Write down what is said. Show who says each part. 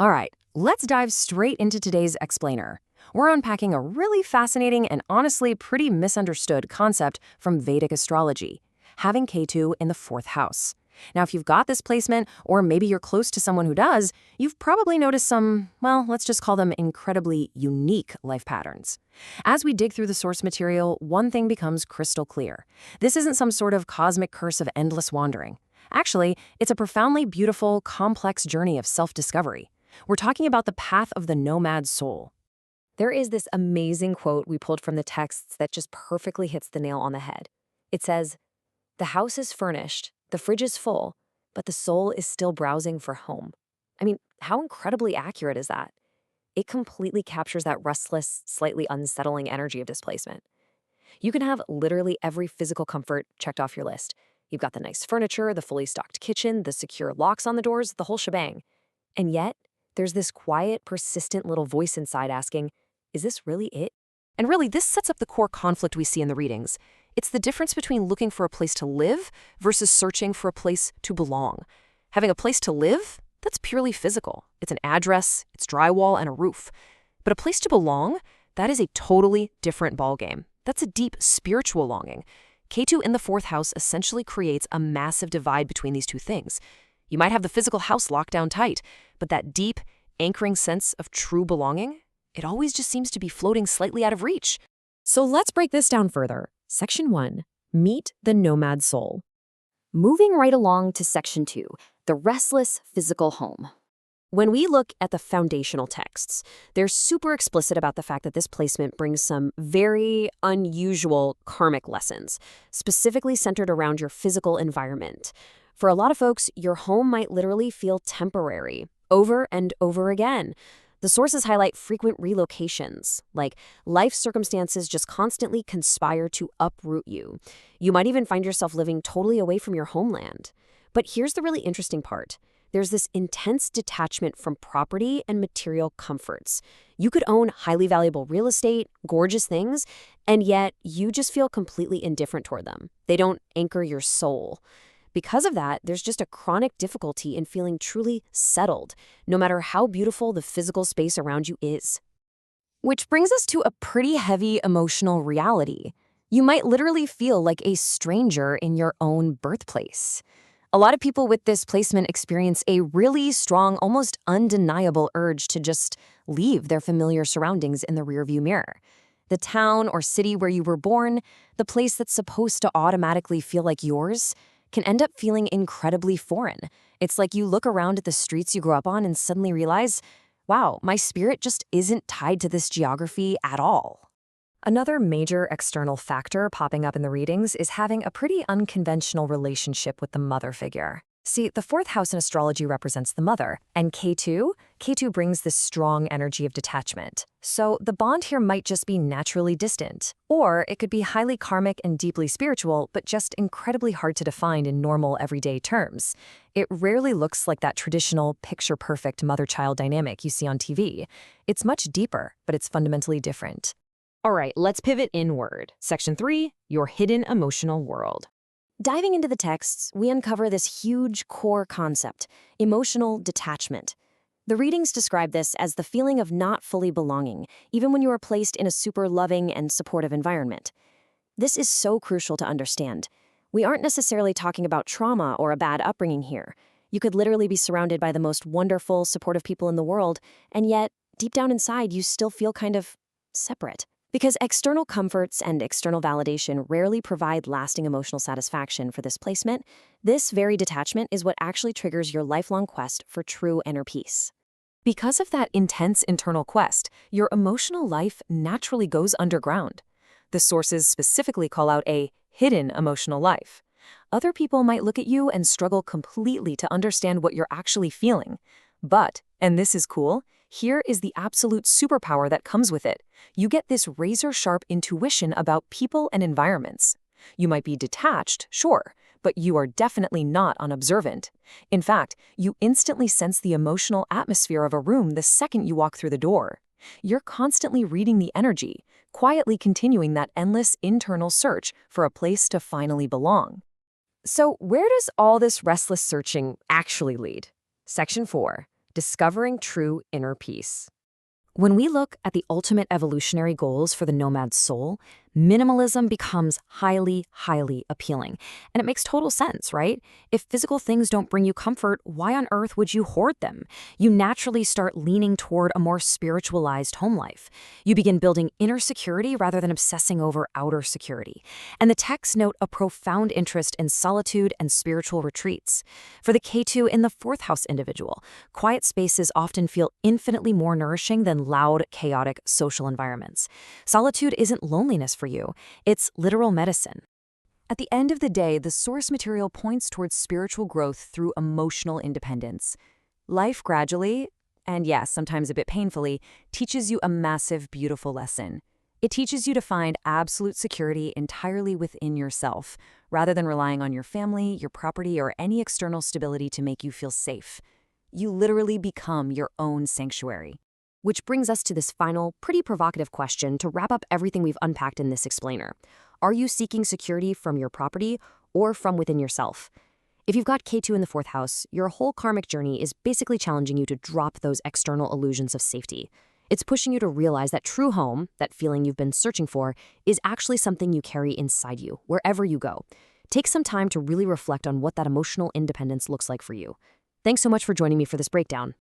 Speaker 1: All right, let's dive straight into today's explainer. We're unpacking a really fascinating and honestly pretty misunderstood concept from Vedic astrology, having Ketu in the fourth house. Now, if you've got this placement, or maybe you're close to someone who does, you've probably noticed some, well, let's just call them incredibly unique life patterns. As we dig through the source material, one thing becomes crystal clear. This isn't some sort of cosmic curse of endless wandering. Actually, it's a profoundly beautiful, complex journey of self-discovery. We're talking about the path of the nomad soul. There is this amazing quote we pulled from the texts that just perfectly hits the nail on the head. It says, "The house is furnished, the fridge is full, but the soul is still browsing for home." I mean, how incredibly accurate is that? It completely captures that restless, slightly unsettling energy of displacement. You can have literally every physical comfort checked off your list. You've got the nice furniture, the fully stocked kitchen, the secure locks on the doors, the whole shebang. And yet, there's this quiet, persistent little voice inside asking, is this really it? And really, this sets up the core conflict we see in the readings. It's the difference between looking for a place to live versus searching for a place to belong. Having a place to live, that's purely physical. It's an address, it's drywall, and a roof. But a place to belong, that is a totally different ballgame. That's a deep spiritual longing. Ketu in the fourth house essentially creates a massive divide between these two things. You might have the physical house locked down tight, but that deep, anchoring sense of true belonging, it always just seems to be floating slightly out of reach. So let's break this down further. Section 1. Meet the nomad soul.
Speaker 2: Moving right along to Section 2, the restless physical home.
Speaker 1: When we look at the foundational texts, they're super explicit about the fact that this placement brings some very unusual karmic lessons, specifically centered around your physical environment. For a lot of folks, your home might literally feel temporary, over and over again. The sources highlight frequent relocations, like life circumstances just constantly conspire to uproot you. You might even find yourself living totally away from your homeland. But here's the really interesting part. There's this intense detachment from property and material comforts. You could own highly valuable real estate, gorgeous things, and yet you just feel completely indifferent toward them. They don't anchor your soul. Because of that, there's just a chronic difficulty in feeling truly settled, no matter how beautiful the physical space around you is. Which brings us to a pretty heavy emotional reality. You might literally feel like a stranger in your own birthplace. A lot of people with this placement experience a really strong, almost undeniable urge to just leave their familiar surroundings in the rearview mirror. The town or city where you were born, the place that's supposed to automatically feel like yours, can end up feeling incredibly foreign. It's like you look around at the streets you grew up on and suddenly realize, wow, my spirit just isn't tied to this geography at all. Another major external factor popping up in the readings is having a pretty unconventional relationship with the mother figure. See, the fourth house in astrology represents the mother, and Ketu brings this strong energy of detachment. So the bond here might just be naturally distant, or it could be highly karmic and deeply spiritual, but just incredibly hard to define in normal everyday terms. It rarely looks like that traditional picture-perfect mother-child dynamic you see on TV. It's much deeper, but it's fundamentally different. All right, let's pivot inward. Section 3, your hidden emotional world. Diving into the texts, we uncover this huge core concept, emotional detachment. The readings describe this as the feeling of not fully belonging, even when you are placed in a super loving and supportive environment. This is so crucial to understand. We aren't necessarily talking about trauma or a bad upbringing here. You could literally be surrounded by the most wonderful, supportive people in the world, and yet, deep down inside, you still feel kind of separate. Because external comforts and external validation rarely provide lasting emotional satisfaction for this placement, this very detachment is what actually triggers your lifelong quest for true inner peace. Because of that intense internal quest, your emotional life naturally goes underground. The sources specifically call out a hidden emotional life. Other people might look at you and struggle completely to understand what you're actually feeling. But, and this is cool, here is the absolute superpower that comes with it. You get this razor-sharp intuition about people and environments. You might be detached, sure, but you are definitely not unobservant. In fact, you instantly sense the emotional atmosphere of a room the second you walk through the door. You're constantly reading the energy, quietly continuing that endless internal search for a place to finally belong. So where does all this restless searching actually lead? Section 4. discovering true inner peace. When we look at the ultimate evolutionary goals for the nomad's soul, minimalism becomes highly, highly appealing. And it makes total sense, right? If physical things don't bring you comfort, why on earth would you hoard them? You naturally start leaning toward a more spiritualized home life. You begin building inner security rather than obsessing over outer security. And the texts note a profound interest in solitude and spiritual retreats. For the Ketu in the fourth house individual, quiet spaces often feel infinitely more nourishing than loud, chaotic social environments. Solitude isn't loneliness for you, it's literal medicine. At the end of the day, the source material points towards spiritual growth through emotional independence. Life gradually, and yes, sometimes a bit painfully, teaches you a massive, beautiful lesson. It teaches you to find absolute security entirely within yourself, rather than relying on your family, your property, or any external stability to make you feel safe. You literally become your own sanctuary. Which brings us to this final, pretty provocative question to wrap up everything we've unpacked in this explainer. Are you seeking security from your property or from within yourself? If you've got K2 in the fourth house, your whole karmic journey is basically challenging you to drop those external illusions of safety. It's pushing you to realize that true home, that feeling you've been searching for, is actually something you carry inside you, wherever you go. Take some time to really reflect on what that emotional independence looks like for you. Thanks so much for joining me for this breakdown.